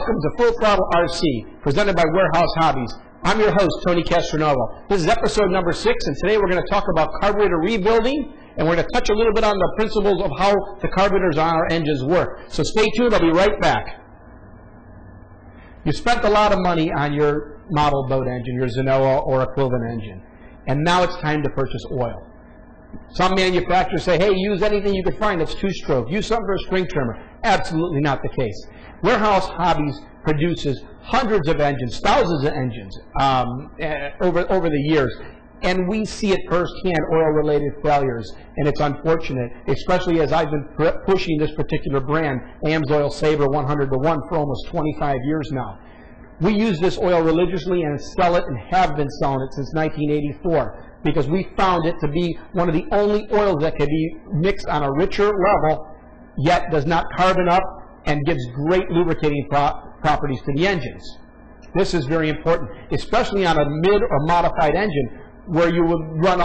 Welcome to Full Throttle RC, presented by Warehouse Hobbies. I'm your host, Tony Castronovo. This is episode number 6, and today we're going to talk about carburetor rebuilding, and we're going to touch a little bit on the principles of how the carburetors on our engines work. So stay tuned, I'll be right back. You spent a lot of money on your model boat engine, your Zenoa or equivalent engine, and now it's time to purchase oil. Some manufacturers say, hey, use anything you can find that's two-stroke. Use something for a string trimmer. Absolutely not the case. Warehouse Hobbies produces hundreds of engines, thousands of engines over the years, and we see it firsthand, oil-related failures, and it's unfortunate, especially as I've been pushing this particular brand, AMSOIL Sabre 100-to-1, for almost 25 years now. We use this oil religiously and sell it, and have been selling it since 1984, because we found it to be one of the only oils that can be mixed on a richer level, yet does not carbon up and gives great lubricating properties to the engines. This is very important, especially on a mid or modified engine, where you will run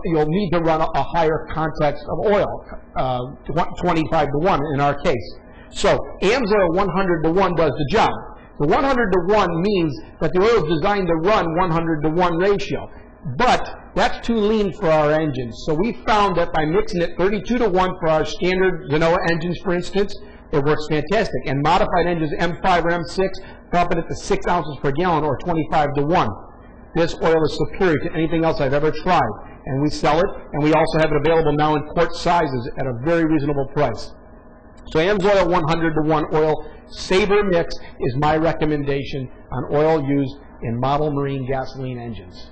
you'll need to run a higher context of oil, 25-to-1 in our case. So AMSOIL 100-to-1 does the job. The 100-to-1 means that the oil is designed to run 100-to-1 ratio, but that's too lean for our engines. So we found that by mixing it 32-to-1 for our standard Zenoa engines, for instance, it works fantastic. And modified engines, M5 or M6, drop it at 6 ounces per gallon or 25-to-1. This oil is superior to anything else I've ever tried. And we sell it, and we also have it available now in quart sizes at a very reasonable price. So AMSOIL 100-to-1 oil Sabre mix is my recommendation on oil used in model marine gasoline engines.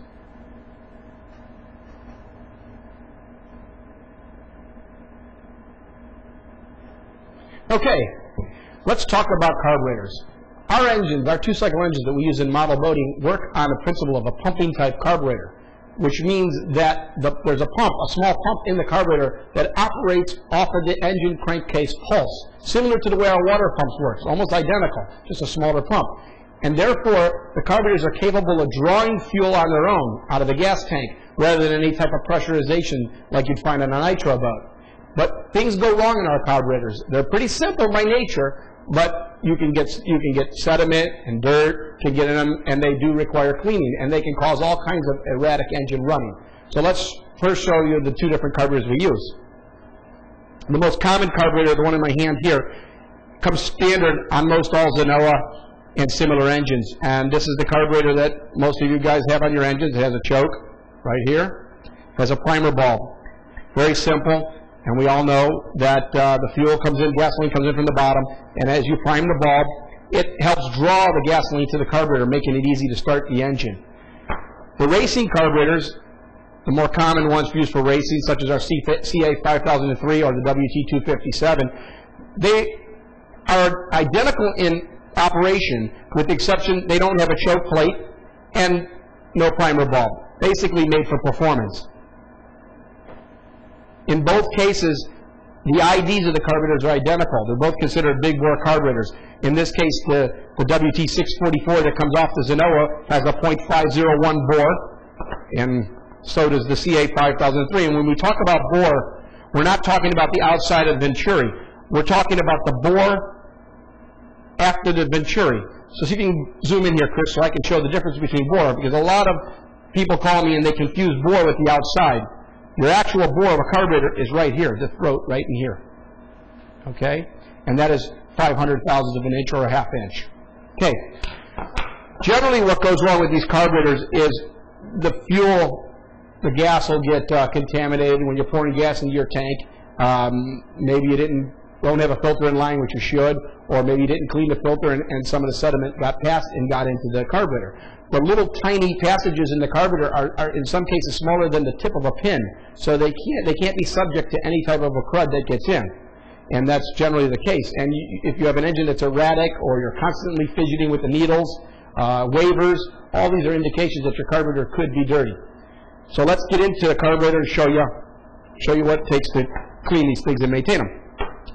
Okay, let's talk about carburetors. Our engines, our two-cycle engines that we use in model boating, work on the principle of a pumping type carburetor, which means that there's a pump, a small pump in the carburetor that operates off of the engine crankcase pulse, similar to the way our water pumps work, almost identical, just a smaller pump. And therefore, the carburetors are capable of drawing fuel on their own out of the gas tank, rather than any type of pressurization like you'd find on a nitro boat. But things go wrong in our carburetors. They're pretty simple by nature, but you can get sediment and dirt can get in them, and they do require cleaning, and they can cause all kinds of erratic engine running. So let's first show you the two different carburetors we use. The most common carburetor, the one in my hand here, comes standard on most all Zenoa and similar engines. And this is the carburetor that most of you guys have on your engines. It has a choke right here. It has a primer bulb. Very simple. And we all know that the fuel comes in, gasoline comes in from the bottom, and as you prime the bulb, it helps draw the gasoline to the carburetor, making it easy to start the engine. The racing carburetors, the more common ones used for racing, such as our CA5003 or the WT257, they are identical in operation, with the exception they don't have a choke plate and no primer bulb, basically made for performance. In both cases, the IDs of the carburetors are identical. They're both considered big bore carburetors. In this case, the WT644 that comes off the Zenoa has a .501 bore, and so does the CA5003. And when we talk about bore, we're not talking about the outside of the Venturi. We're talking about the bore after the Venturi. So see if you can zoom in here, Chris, so I can show the difference between bore, because a lot of people call me and they confuse bore with the outside. Your actual bore of a carburetor is right here, the throat right in here. Okay? And that is 500 thousandths of an inch or a half inch. Okay. Generally what goes wrong with these carburetors is the fuel, the gas will get contaminated when you're pouring gas into your tank. Maybe you don't have a filter in line, which you should, or maybe you didn't clean the filter and some of the sediment got passed and got into the carburetor. The little tiny passages in the carburetor are in some cases smaller than the tip of a pin, so they can't be subject to any type of a crud that gets in, and that's generally the case. And if you have an engine that's erratic, or you're constantly fidgeting with the needles, wavers, all these are indications that your carburetor could be dirty. So let's get into the carburetor and show you what it takes to clean these things and maintain them.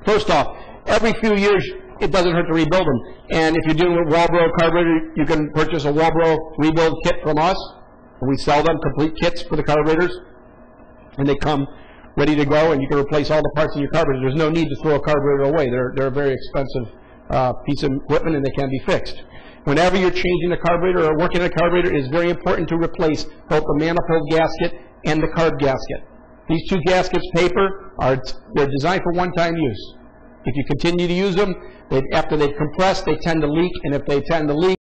First off, every few years, it doesn't hurt to rebuild them. And if you're doing a Walbro carburetor, you can purchase a Walbro rebuild kit from us. We sell them, complete kits for the carburetors. And they come ready to go, and you can replace all the parts in your carburetor. There's no need to throw a carburetor away. They're a very expensive piece of equipment and they can be fixed. Whenever you're changing a carburetor or working on a carburetor, it is very important to replace both the manifold gasket and the carb gasket. These two gaskets, paper, they're designed for one-time use. If you continue to use them, after they've compressed, they tend to leak, and if they tend to leak,